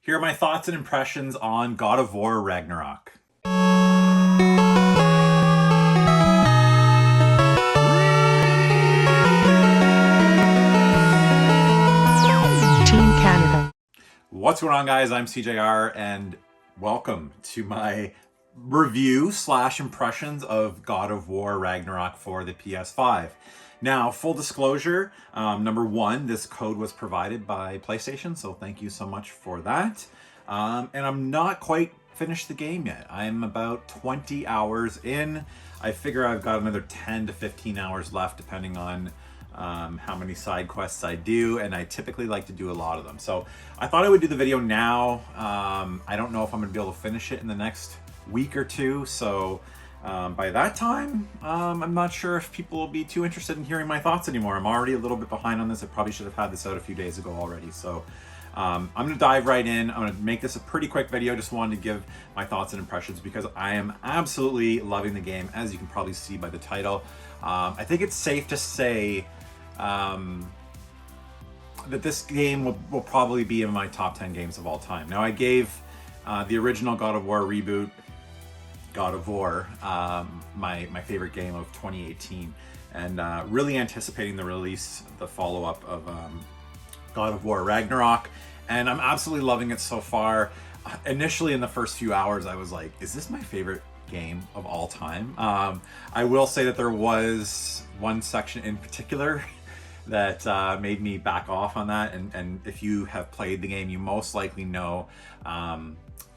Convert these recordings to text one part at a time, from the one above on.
Here are my thoughts and impressions on God of War Ragnarok. Team Canada. What's going on, guys? I'm SeeJayAre, and welcome to my review / impressions of God of War Ragnarok for the PS5. Now, full disclosure, number one, this code was provided by PlayStation, so thank you so much for that. And I'm not quite finished the game yet. I'm about 20 hours in. I figure I've got another 10 to 15 hours left, depending on how many side quests I do, and I typically like to do a lot of them. So I thought I would do the video now. I don't know if I'm gonna be able to finish it in the next week or two, so by that time, I'm not sure if people will be too interested in hearing my thoughts anymore. I'm already a little bit behind on this. I probably should have had this out a few days ago already. So I'm gonna dive right in. I'm gonna make this a pretty quick video. Just wanted to give my thoughts and impressions because I am absolutely loving the game, as you can probably see by the title. I think it's safe to say that this game will probably be in my top 10 games of all time. Now, I gave the original God of War reboot, God of War, my favorite game of 2018, and really anticipating the release, the follow-up of God of War Ragnarok, and I'm absolutely loving it so far. Initially, in the first few hours, I was like, is this my favorite game of all time? I will say that there was one section in particular that made me back off on that, and if you have played the game, you most likely know.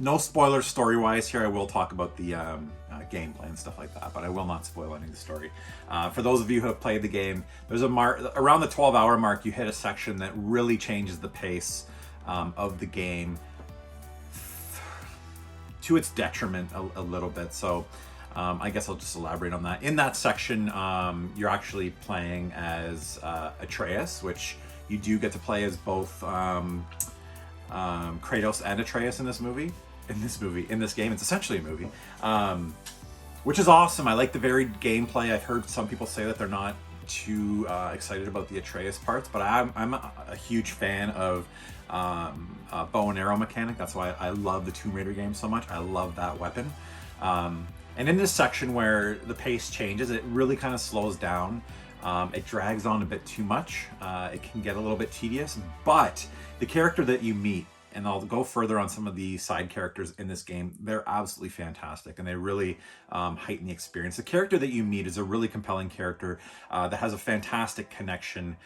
No spoilers story-wise here. I will talk about the gameplay and stuff like that, but I will not spoil any of the story. For those of you who have played the game, there's a mark around the 12-hour mark. You hit a section that really changes the pace of the game to its detriment a little bit. So I guess I'll just elaborate on that. In that section, you're actually playing as Atreus, which you do get to play as both Kratos and Atreus in this game. It's essentially a movie, which is awesome. I like the varied gameplay. I've heard some people say that they're not too excited about the Atreus parts, but I'm a huge fan of bow and arrow mechanic. That's why I love the Tomb Raider game so much. I love that weapon. And in this section where the pace changes, it really kind of slows down. It drags on a bit too much. It can get a little bit tedious, but the character that you meet, and I'll go further on some of the side characters in this game, they're absolutely fantastic, and they really heighten the experience. The character that you meet is a really compelling character that has a fantastic connection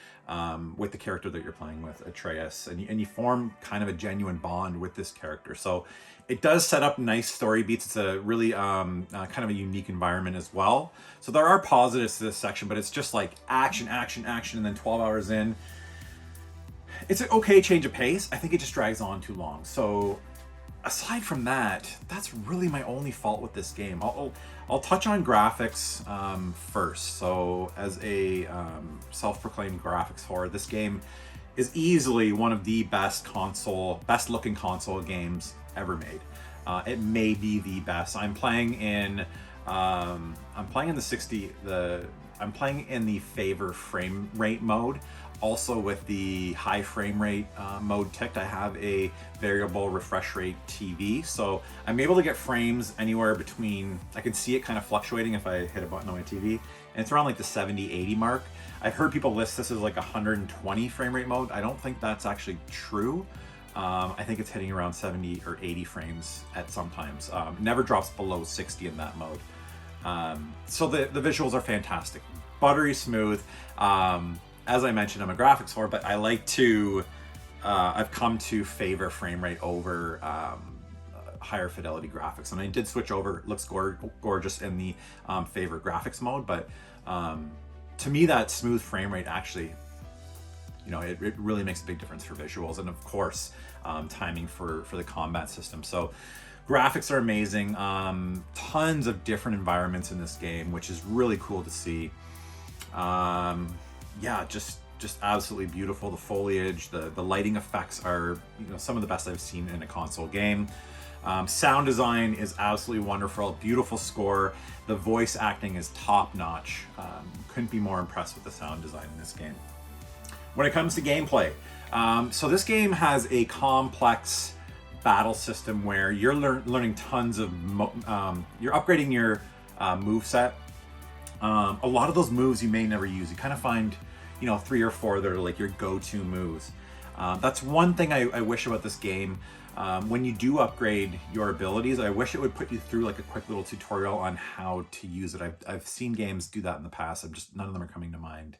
with the character that you're playing with, Atreus, and you form kind of a genuine bond with this character. So it does set up nice story beats. It's a really kind of a unique environment as well. So there are positives to this section, but it's just like action, action, action, and then 12 hours in, it's an okay change of pace. I think it just drags on too long. So aside from that, that's really my only fault with this game. I'll touch on graphics first. So as a self-proclaimed graphics whore, this game is easily one of the best looking console games ever made. It may be the best. I'm playing in the favor frame rate mode. Also, with the high frame rate mode ticked, I have a variable refresh rate TV, so I'm able to get frames anywhere between, I can see it kind of fluctuating if I hit a button on my TV, and it's around like the 70-80 mark. I've heard people list this as like 120 frame rate mode. I don't think that's actually true. I think it's hitting around 70 or 80 frames at sometimes. Never drops below 60 in that mode. So the visuals are fantastic, buttery smooth. As I mentioned, I'm a graphics whore, but I like to, I've come to favor frame rate over higher fidelity graphics. And I did switch over. It looks gorgeous in the favor graphics mode, but to me, that smooth frame rate actually, it really makes a big difference for visuals. And of course, timing for the combat system. So graphics are amazing. Tons of different environments in this game, which is really cool to see. Yeah, just absolutely beautiful. The foliage, the lighting effects are some of the best I've seen in a console game. Sound design is absolutely wonderful. Beautiful score. The voice acting is top notch. Couldn't be more impressed with the sound design in this game. When it comes to gameplay, so this game has a complex battle system where you're learning tons of, you're upgrading your move set. A lot of those moves you may never use. You kind of find, 3 or 4 that are like your go-to moves. That's one thing I wish about this game. When you do upgrade your abilities, I wish it would put you through like a quick little tutorial on how to use it. I've seen games do that in the past. None of them are coming to mind.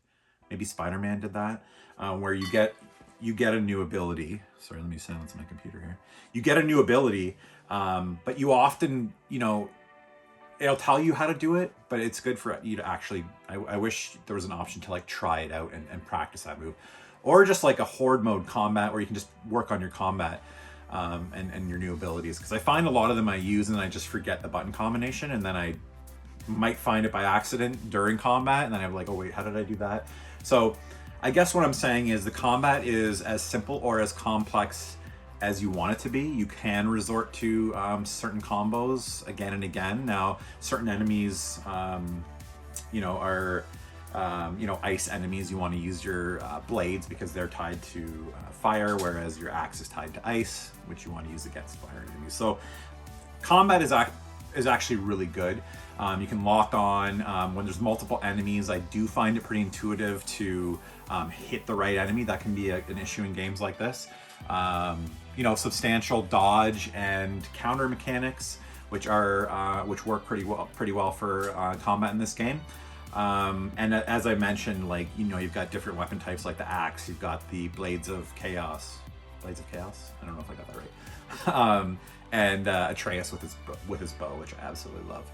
Maybe Spider-Man did that, where you get a new ability. Sorry, let me silence my computer here. You get a new ability, but you often, it'll tell you how to do it, but it's good for you to actually, I wish there was an option to like try it out and practice that move. Or just like a horde mode combat where you can just work on your combat and your new abilities. Because I find a lot of them I use and I just forget the button combination, and then I might find it by accident during combat, and then I'm like, oh wait, how did I do that? So I guess what I'm saying is the combat is as simple or as complex as you want it to be. You can resort to certain combos again and again. Now, certain enemies, are ice enemies. You want to use your blades because they're tied to fire, whereas your axe is tied to ice, which you want to use against fire enemies. So combat is actually really good. You can lock on when there's multiple enemies. I do find it pretty intuitive to hit the right enemy. That can be an issue in games like this. Substantial dodge and counter mechanics, which work pretty well for combat in this game. And as I mentioned, you've got different weapon types like the axe. You've got the blades of chaos. I don't know if I got that right. And Atreus with his bow, which I absolutely love.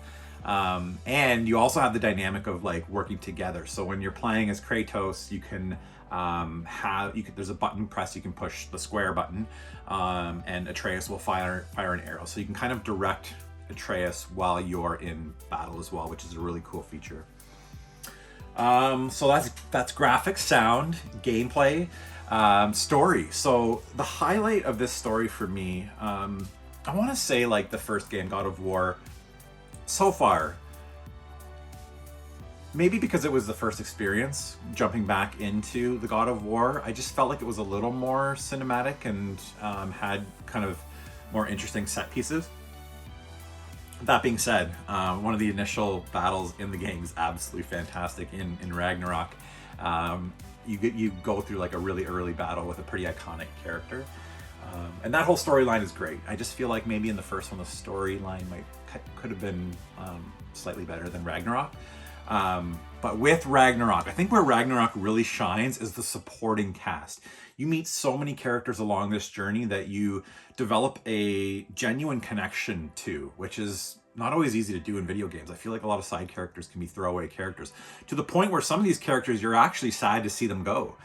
And you also have the dynamic of like working together. So when you're playing as Kratos, you can there's a button press, you can push the square button, and Atreus will fire an arrow. So you can kind of direct Atreus while you're in battle as well, which is a really cool feature. So that's graphics, sound, gameplay, story. So the highlight of this story for me, I want to say like the first game, God of War, so far, maybe because it was the first experience jumping back into the God of War, I just felt like it was a little more cinematic and had kind of more interesting set pieces. That being said, one of the initial battles in the game is absolutely fantastic in Ragnarok. You go through like a really early battle with a pretty iconic character. And that whole storyline is great. I just feel like maybe in the first one, the storyline could have been slightly better than Ragnarok. But with Ragnarok, I think where Ragnarok really shines is the supporting cast. You meet so many characters along this journey that you develop a genuine connection to, which is not always easy to do in video games. I feel like a lot of side characters can be throwaway characters, to the point where some of these characters, you're actually sad to see them go.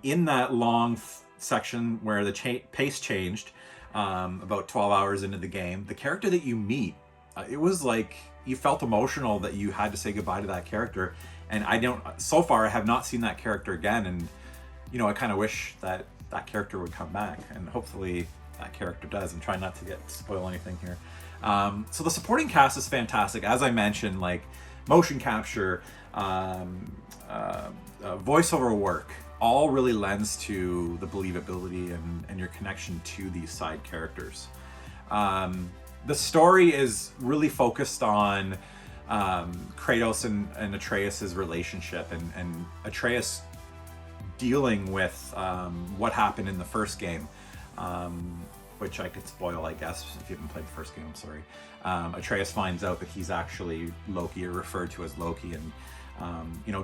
In that long section where the pace changed, about 12 hours into the game, the character that you meet, it was like you felt emotional that you had to say goodbye to that character. And so far I have not seen that character again, and I kind of wish that character would come back, and hopefully that character does, and try not to spoil anything here. So the supporting cast is fantastic. As I mentioned, like motion capture, voiceover work, all really lends to the believability and your connection to these side characters. The story is really focused on Kratos and Atreus' relationship, and Atreus dealing with what happened in the first game, which I could spoil, I guess, if you haven't played the first game. I'm sorry. Atreus finds out that he's actually Loki, or referred to as Loki, and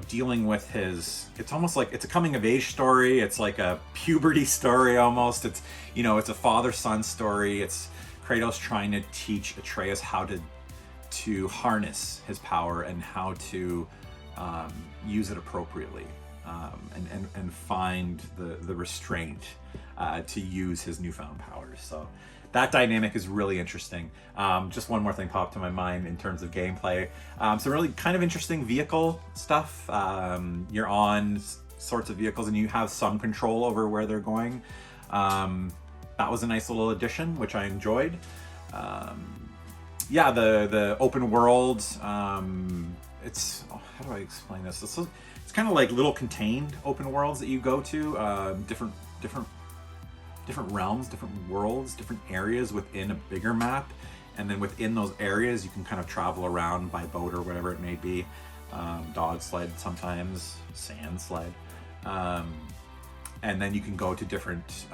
dealing with it's almost like it's a coming of age story. It's like a puberty story almost. It's a father-son story. It's Kratos trying to teach Atreus how to harness his power and how to use it appropriately, and find the restraint to use his newfound powers. So that dynamic is really interesting. Just one more thing popped to my mind in terms of gameplay. Some really kind of interesting vehicle stuff. You're on sorts of vehicles and you have some control over where they're going. That was a nice little addition, which I enjoyed. The open world, it's, how do I explain this? It's kind of like little contained open worlds that you go to, different different realms, different worlds, different areas within a bigger map. And then within those areas, you can kind of travel around by boat or whatever it may be. Dog sled sometimes, sand sled. And then you can go to different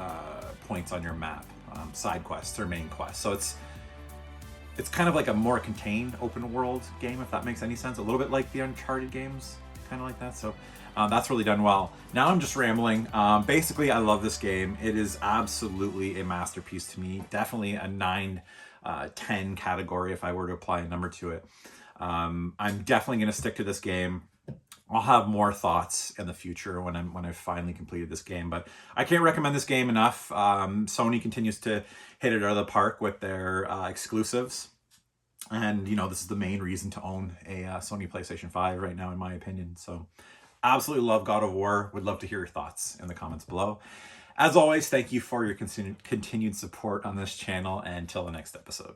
points on your map, side quests or main quests. So it's kind of like a more contained open world game, if that makes any sense. A little bit like the Uncharted games, kind of like that. So that's really done well. Now I'm just rambling. Basically, I love this game. It is absolutely a masterpiece to me. Definitely a 9/10 category if I were to apply a number to it. I'm definitely going to stick to this game. I'll have more thoughts in the future when I've finally completed this game, but I can't recommend this game enough. Sony continues to hit it out of the park with their exclusives, and you know, this is the main reason to own a Sony PlayStation 5 right now, in my opinion. So, absolutely love God of War. Would love to hear your thoughts in the comments below. As always, thank you for your continued support on this channel, and until the next episode.